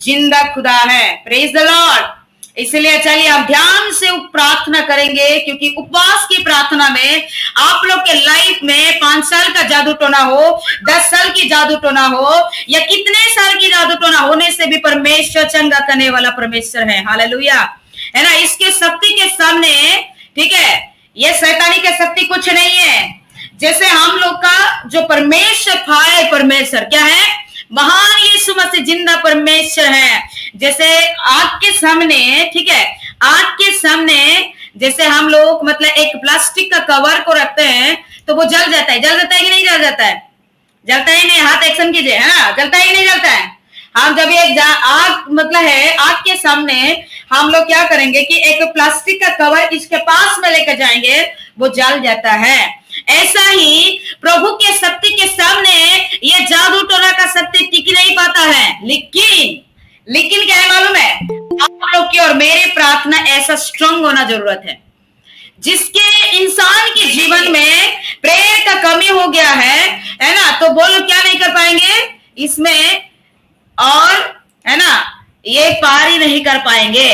जिंदा खुदा है। Praise the Lord. इसलिए चलिए हम ध्यान से प्रार्थना करेंगे, क्योंकि उपवास की प्रार्थना में आप लोग के लाइफ में 5 साल का जादू टोना हो, 10 साल की जादू टोना हो, या कितने साल की जादू टोना होने से भी परमेश्वर चंगा करने वाला परमेश्वर है। हालेलुया, है ना। इसके शक्ति के सामने, ठीक है, ये शैतानी की शक्ति कुछ नहीं है। जैसे हम लोग का जो परमेश्वर था, परमेश्वर क्या है? महान यीशु मसीह जिंदा परमेश्वर है। जैसे आग के सामने, ठीक है, आग के सामने जैसे हम लोग मतलब एक प्लास्टिक का कवर को रखते हैं तो वो जल जाता है। जल जाता है कि नहीं जल जाता है? जलता ही नहीं। हाथ एक्शन कीजिए, है ना। जलता ही नहीं जलता है। हम जब एक आग मतलब है, आग के सामने हम लोग क्या करेंगे कि एक प्लास्टिक का कवर इसके पास में लेकर जाएंगे, वो जल जाता है। ऐसा ही प्रभु के शक्ति के सामने ये जादू टोना का शक्ति टिक नहीं पाता है। लेकिन क्या है मालूम है? आप लोग की और मेरी प्रार्थना ऐसा स्ट्रांग होना जरूरत है, जिसके इंसान के जीवन में प्रेयर का कमी हो गया है ना। तो बोलो क्या नहीं कर पाएंगे इसमें, और है ना, ये पार ही नहीं कर पाएंगे।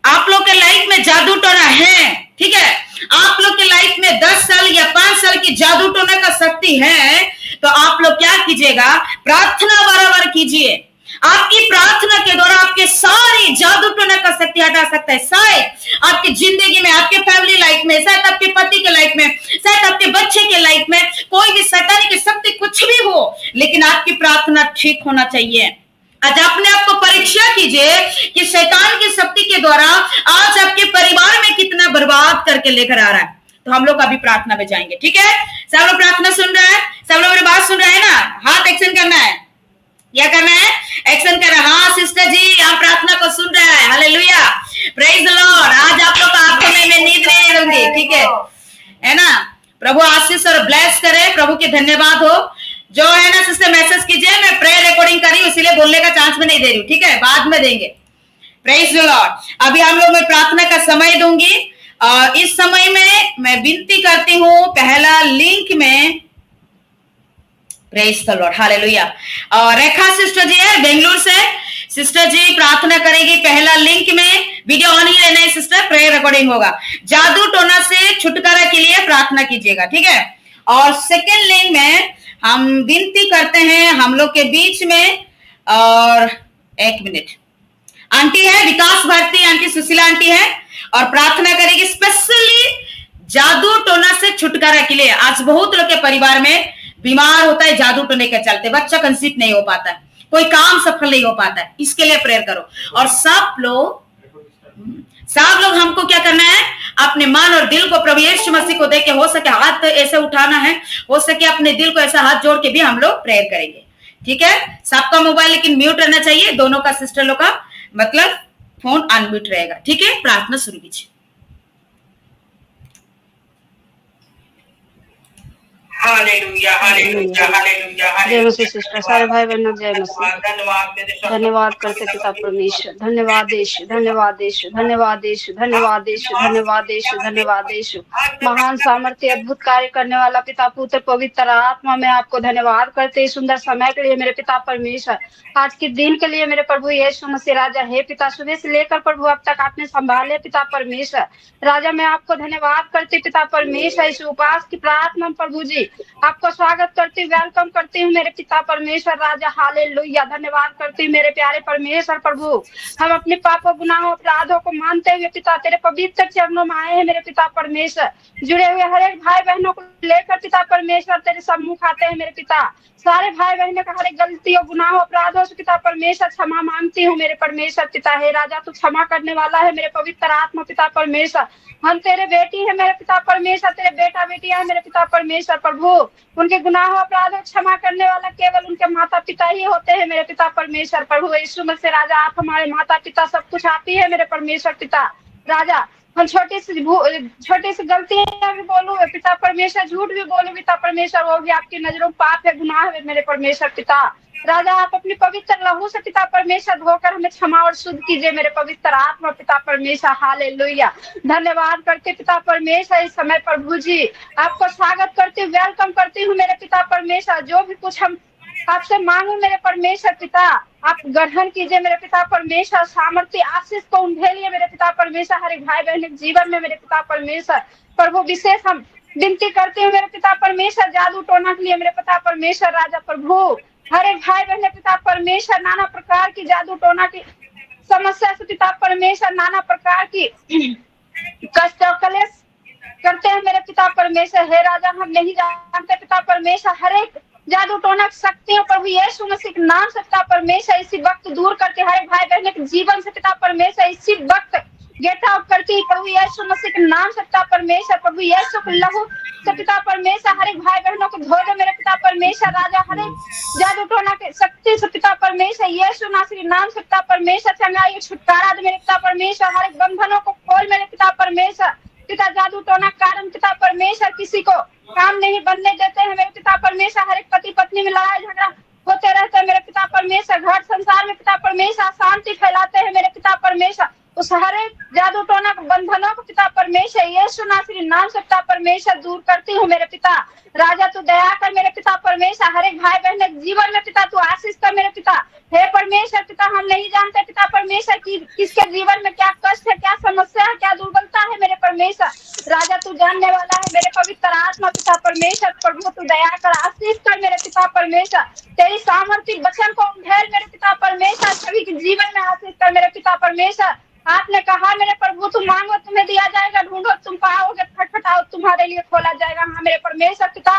आप लोग के लाइफ में जादू टोना है, ठीक है, आप लोग के लाइफ में 10 साल या 5 साल की जादू टोना का शक्ति है, तो आप लोग क्या कीजिएगा? प्रार्थना बराबर कीजिए। आपकी प्रार्थना के द्वारा आपके सारी जादू टोना का शक्ति हटा सकता है। शायद आपकी जिंदगी में, आपके फैमिली लाइफ में, शायद आपके पति के लाइफ में, शायद आपके बच्चे के लाइफ में कोई भी शैतानी की शक्ति कुछ भी हो, लेकिन आपकी प्रार्थना ठीक होना चाहिए। आज अपने आप को परीक्षा कीजिए कि शैतान की शक्ति के द्वारा आज आपके परिवार में कितना बर्बाद करके लेकर आ रहा है। तो हम लोग अभी प्रार्थना में जाएंगे, ठीक है। सब लोग प्रार्थना सुन रहे हैं? सब लोग मेरी बात सुन रहे हैं ना? हाथ एक्शन करना है। क्या करना है? एक्शन करना है। हाँ सिस्टर जी, आप प्रार्थना को सुन रहे हैं। Hallelujah, praise the Lord. आज आप लोग आंखों में नींद नहीं आएगी, ठीक है ना। प्रभु आशीष और ब्लेस करे, प्रभु की धन्यवाद हो। जो है ना सिस्टर मैसेज कीजिए, मैं प्रेयर रिकॉर्डिंग करी इसीलिए बोलने का चांस में नहीं दे रही हूँ, ठीक है, बाद में देंगे। Praise the Lord. अभी हम लोग मैं प्रार्थना का समय दूंगी, और इस समय में मैं विनती करती हूँ पहला लिंक में, प्रेज द लॉर्ड, हालेलुया। और रेखा सिस्टर जी है बेंगलुरु से, सिस्टर जी प्रार्थना करेगी पहला लिंक में। वीडियो ऑन ही रहना है सिस्टर, प्रेयर रिकॉर्डिंग होगा। जादू टोना से छुटकारा के लिए प्रार्थना कीजिएगा, ठीक है। और सेकेंड लिंक में हम विनती करते हैं हम लोग के बीच में, और एक मिनट, आंटी है विकास भारती आंटी, सुशीला आंटी है, और प्रार्थना करेगी स्पेशली जादू टोना से छुटकारा के लिए। आज बहुत लोग के परिवार में बीमार होता है जादू टोने के चलते, बच्चा कंसीव नहीं हो पाता है, कोई काम सफल नहीं हो पाता है, इसके लिए प्रेयर करो। और सब लोग हमको क्या करना है? अपने मन और दिल को प्रभु यीशु मसीह को दे के, हो सके हाथ ऐसे उठाना है, हो सके अपने दिल को ऐसा हाथ जोड़ के भी हम लोग प्रेयर करेंगे, ठीक है। सबका मोबाइल लेकिन म्यूट रहना चाहिए, दोनों का सिस्टर लोग का मतलब फोन अनम्यूट रहेगा, ठीक है। प्रार्थना शुरू कीजिए। हालेलुया, हालेलुया, हालेलुया, जय मसीह सिस्टर, सारे भाई बहनों जय मसीह। धन्यवाद करते पिता परमेश्वर, धन्यवाद यीशु, धन्यवाद यीशु, धन्यवाद यीशु, धन्यवाद यीशु, धन्यवाद यीशु, धन्यवाद यीशु। महान सामर्थ्य अद्भुत कार्य करने वाला पिता पुत्र पवित्र आत्मा में आपको धन्यवाद करते हैं सुंदर समय के लिए मेरे पिता परमेश्वर, आज के दिन के लिए मेरे प्रभु यीशु मसीह राजा। हे पिता, सुबह से लेकर प्रभु अब तक आपने संभाले पिता परमेश्वर राजा। मैं आपको धन्यवाद करती पिता परमेश्वर, इस उपवास की प्रार्थना प्रभु जी आपको स्वागत करती, वेलकम करती हूँ मेरे पिता परमेश्वर राजा। हालेलुया, धन्यवाद करती हूँ मेरे प्यारे परमेश्वर प्रभु। हम अपने पापों गुनाहों अपराधों को मानते हुए पिता तेरे पवित्र चरणों में आए हैं मेरे पिता परमेश्वर। जुड़े हुए हर एक भाई बहनों को लेकर पिता परमेश्वर तेरे सम्मुख आते हैं मेरे पिता। सारे भाई बहनों का हर एक गलतियों गुनाहों अपराधों से पिता परमेश्वर क्षमा मांगती हूँ मेरे परमेश्वर पिता। हे राजा, तू क्षमा करने वाला है मेरे पवित्र आत्मा पिता परमेश्वर। हम तेरे बेटी है मेरे पिता परमेश्वर, तेरे बेटा बेटियां है मेरे पिता परमेश्वर प्रभु। उनके गुनाहों अपराधों क्षमा करने वाला केवल उनके माता पिता ही होते हैं मेरे पिता परमेश्वर प्रभु। यीशु मसीह राजा, आप हमारे माता पिता, सब कुछ आप ही है मेरे परमेश्वर पिता राजा। हम छोटी सी गलतियां भी बोलूं पिता परमेश्वर, झूठ भी बोलूं पिता परमेश्वर, वो भी आपकी नजरों पाप है, गुनाह है मेरे परमेश्वर पिता राजा। आप अपनी पवित्र लहू से पिता परमेश्वर धोकर हमें क्षमा और शुद्ध कीजिए मेरे पवित्र आत्मा पिता परमेश्वर। हालेलुया, धन्यवाद करते पिता परमेश्वर इस समय प्रभु जी आपको स्वागत करती हूँ, वेलकम करती हूँ मेरे पिता परमेश्वर। जो भी कुछ हम आपसे मांगू मेरे परमेश्वर पिता, आप ग्रहण कीजिए मेरे पिता परमेश्वर, सामर्थ्य आशीष को उंडेलिए मेरे पिता परमेश्वर, हर एक भाई बहन के जीवन में मेरे पिता परमेश्वर। प्रभु विशेष हम विनती करते हैं मेरे पिता परमेश्वर, जादू टोना के लिए मेरे पिता परमेश्वर राजा प्रभु, हर एक भाई बहन पिता परमेश्वर, नाना प्रकार की जादू टोना की समस्या से पिता परमेश्वर, नाना प्रकार की कष्ट और कलेश करते हैं मेरे पिता परमेश्वर। हे राजा, हम नहीं जानते पिता परमेश्वर, हर एक जादू टोना शक्तियों प्रभु यीशु मसीह के नाम से पिता परमेश्वर इसी वक्त दूर करके हर एक भाई बहन के जीवन से पिता परमेश्वर इसी वक्त गेट आउट करती प्रभु यीशु मसीह के नाम से पिता परमेश्वर। प्रभु यीशु के लहू से पिता परमेश्वर हर एक भाई बहनों को धो दे मेरे पिता परमेश्वर राजा, हर एक जादू टोना के शक्ति से पिता परमेश्वर यीशु नासरी नाम से पिता परमेश्वर चंगाई छुटकारा दे मेरे पिता परमेश्वर, हर एक बंधनों को खोल मेरे पिता परमेश्वर। पिता जादू टोना कारण पिता परमेश्वर किसी को काम नहीं बनने देते हैं मेरे पिता परमेश्वर, हर एक पति पत्नी में लड़ाई झगड़ा होते रहते हैं मेरे पिता परमेश्वर, घर संसार में पिता परमेश्वर शांति फैलाते हैं मेरे पिता परमेश्वर। उस हर एक जादू टोना बंधनों को पिता परमेश्वर यीशु नासरी नाम से पिता परमेश्वर दूर करती हूँ मेरे पिता राजा। तू दया कर मेरे पिता परमेश्वर, हर एक भाई बहन जीवन में पिता तू आशीष कर मेरे पिता। हे परमेश्वर पिता, हम नहीं जानते पिता परमेश्वर की किसके जीवन में क्या कष्ट है, क्या समस्या है, क्या दुर्बलता है मेरे परमेश्वर राजा, तू जानने वाला है मेरे पवित्र आत्मा पिता परमेश्वर। प्रभु तू दया कर आशीष कर मेरे पिता परमेश्वर, तेरी सामर्थ्य वचन को उंडेल मेरे पिता परमेश्वर, सभी के जीवन में आशीष कर मेरे पिता परमेश्वर। आपने कहा मेरे प्रभु, तुम मांगो तुम्हें दिया जाएगा, ढूंढो तुम पाओगे, खटखटाओ तुम्हारे लिए खोला जाएगा। हाँ मेरे परमेश्वर पिता,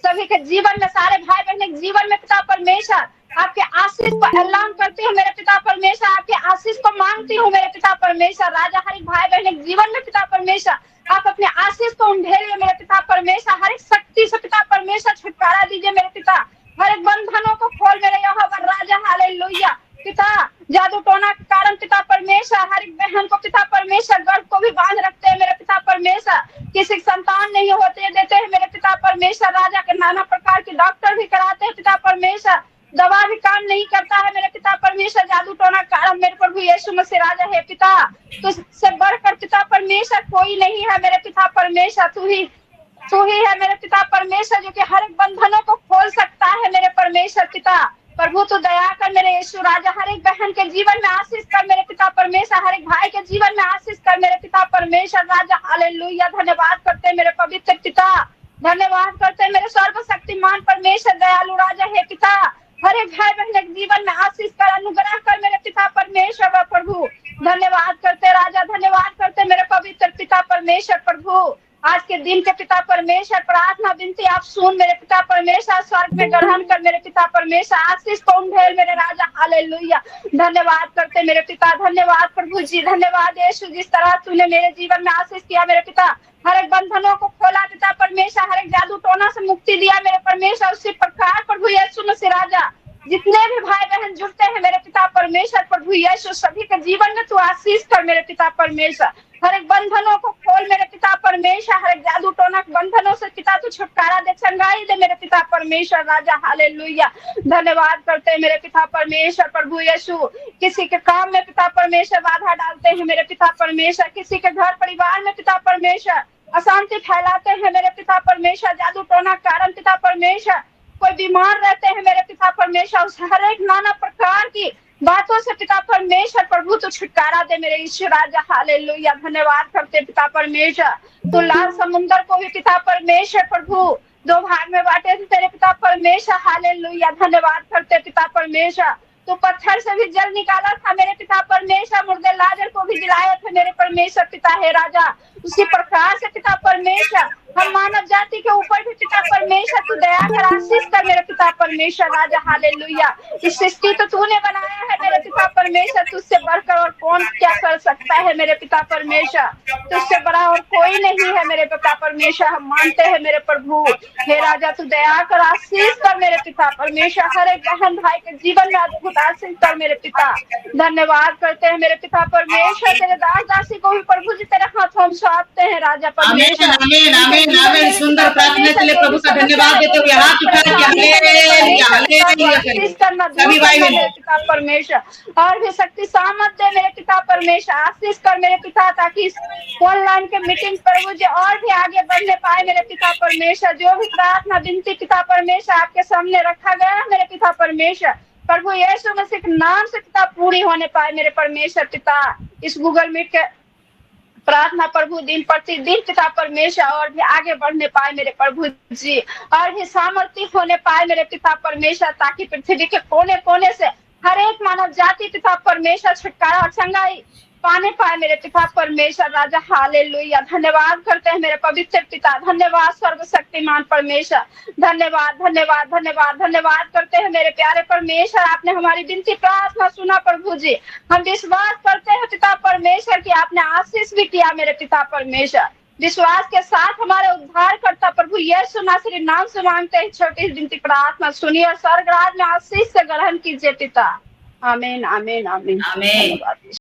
सभी के जीवन में, सारे भाई बहन के जीवन में पिता परमेश्वर आपके आशीष को ऐलान करती हूँ मेरे पिता परमेश्वर, आपके आशीष को मांगती हूँ मेरे पिता परमेश्वर राजा। हर एक भाई बहन के जीवन में पिता परमेश्वर आप अपने आशीष को उंडेलिए मेरे पिता परमेश्वर, हर एक शक्ति से पिता परमेश्वर छुटकारा दीजिए मेरे पिता, हर एक बंधनों को खोल मेरे यहोवा राजा। हालेलुया पिता, जादू टोना के कारण पिता परमेश्वर हर एक बहन को पिता परमेश्वर गर्भ को भी बांध रखते हैं मेरे पिता परमेश्वर, किसी संतान नहीं होते देते हैं मेरे पिता परमेश्वर राजा के, नाना प्रकार के डॉक्टर भी कराते हैं पिता परमेश्वर, दवा भी काम नहीं करता है मेरे पिता परमेश्वर, जादू टोना कारण मेरे प्रभु यीशु मसीह राजा है पिता। तुझसे बढ़कर पिता परमेश्वर कोई नहीं है मेरे पिता परमेश्वर, तू ही है मेरे पिता परमेश्वर जो कि हर एक बंधनों को खोल सकता है मेरे परमेश्वर पिता। प्रभु तू दया कर मेरे यीशु राजा, हर एक बहन के जीवन में आशीष कर मेरे पिता परमेश्वर, हर एक भाई के जीवन में आशीष कर मेरे पिता परमेश्वर राजा। हालेलुया, धन्यवाद करते मेरे पवित्र पिता, धन्यवाद करते मेरे सर्वशक्तिमान परमेश्वर दयालु राजा है पिता। हर एक भाई बहन के जीवन में आशीष कर, अनुग्रह कर मेरे पिता परमेश्वर प्रभु। धन्यवाद करते राजा, धन्यवाद करते मेरे पवित्र पिता परमेश्वर प्रभु। आज के दिन के पिता परमेश्वर प्रार्थना विनती आप सुन मेरे पिता परमेश्वर, स्वर्ग में ग्रहण कर मेरे पिता परमेश्वर, आशीष को उंडेल मेरे राजा। हालेलुया, धन्यवाद करते मेरे पिता, धन्यवाद प्रभु जी, धन्यवाद यीशु, जिस तरह तूने मेरे जीवन में आशीष किया मेरे पिता, हर एक बंधनों को खोला पिता परमेश्वर, हर एक जादू टोना से मुक्ति दिया मेरे परमेश्वर, उसी प्रकार प्रभु यीशु मसीह राजा जितने भी भाई बहन जुड़ते हैं मेरे पिता परमेश्वर प्रभु यीशु, सभी के जीवन में तू आशीष कर मेरे पिता परमेश्वर, हर एक बंधनों को खोल मेरे पिता परमेश्वर, हर एक जादू टोना के बंधनों से पिता तू छुटकारा दे, चंगाई दे मेरे पिता परमेश्वर राजा। हालेलुया, धन्यवाद करते हैं मेरे पिता परमेश्वर प्रभु यीशु। किसी के काम में पिता परमेश्वर बाधा डालते हैं मेरे पिता परमेश्वर, किसी के घर परिवार में पिता परमेश्वर अशांति फैलाते हैं मेरे पिता परमेश्वर, जादू टोना कारण पिता परमेश्वर कोई बीमार रहते हैं मेरे पिता परमेश्वर, उस हर एक नाना प्रकार की बातों से पिता परमेश्वर प्रभु तो छुटकारा दे मेरे ईश्वर राजा। हालेलुया, धन्यवाद करते पिता परमेश्वर। तो लाल समुंदर को भी पिता परमेश्वर प्रभु दो भाग में बांटे थे तेरे पिता परमेश्वर। हालेलुया, धन्यवाद करते पिता परमेश्वर। तो पत्थर से भी जल निकाला था मेरे पिता परमेश्वर, मुर्दे लाजर को भी जिलाए थे मेरे परमेश्वर पिता है राजा। उसी प्रकार से पिता परमेश्वर हम मानव जाति के ऊपर भी पिता परमेश्वर तू दया कर, आशीष कर मेरे पिता परमेश्वर राजा। हालेलुया, इस सृष्टि तो तूने बनाया है मेरे पिता परमेश्वर, तुझसे बढ़कर और कौन क्या कर सकता है मेरे पिता परमेश्वर, तुझसे बड़ा और कोई नहीं है मेरे पिता परमेश्वर, हम मानते हैं मेरे प्रभु। हे राजा तू दया कर, आशीष कर मेरे पिता परमेश्वर, हर एक बहन भाई के जीवन में अद्भुत आशीष कर मेरे पिता। धन्यवाद करते हैं मेरे पिता परमेश्वर, तेरे दास दासी को भी प्रभु जी तेरे हाथों में सौंपते हैं राजा परमेश्वर। आमीन आमीन आमीन। सुंदर प्रार्थना के लिए प्रभु का धन्यवाद देते हुए हाथ उठा के हालेलुया हालेलुया करें सभी भाई बहन पिता परमेश्वर। और भी भी शक्ति सामर्थ दे मेरे पिता परमेश्वर, आशीष कर मेरे पिता, ताकि ऑनलाइन के मीटिंग प्रभु जी और भी आगे बढ़ने पाए मेरे पिता परमेश्वर। जो भी प्रार्थना विनती पिता परमेश्वर आपके सामने रखा गया है मेरे पिता परमेश्वर, प्रभु यीशु मसीह के नाम से पिता पूरी होने पाए मेरे परमेश्वर पिता। इस गूगल मीट के प्रार्थना प्रभु दिन प्रतिदिन पिता परमेश्वर और भी आगे बढ़ने पाए मेरे प्रभु जी, और भी सामर्थ्य होने पाए मेरे पिता परमेश्वर, ताकि पृथ्वी के कोने कोने से हर एक मानव जाति पिता परमेश्वर छुटकारा और चंगाई पाने पाए मेरे पिता परमेश्वर राजा। हालेलुया, धन्यवाद करते हैं मेरे पवित्र पिता, धन्यवाद सर्वशक्तिमान परमेश्वर, धन्यवाद धन्यवाद धन्यवाद धन्यवाद करते हैं मेरे प्यारे परमेश्वर। आपने हमारी विनती प्रार्थना सुना प्रभु जी, हम विश्वास करते हैं पिता परमेश्वर कि आपने आशीष भी किया मेरे पिता परमेश्वर। विश्वास के साथ हमारे उद्धार करता प्रभु यीशु नासरी नाम से मांगते हैं छोटी विनती प्रार्थना सुनिए और स्वर्ग राज में आशीष से ग्रहण कीजिए पिता। आमीन आमीन आमीन आमीन। धन्यवाद।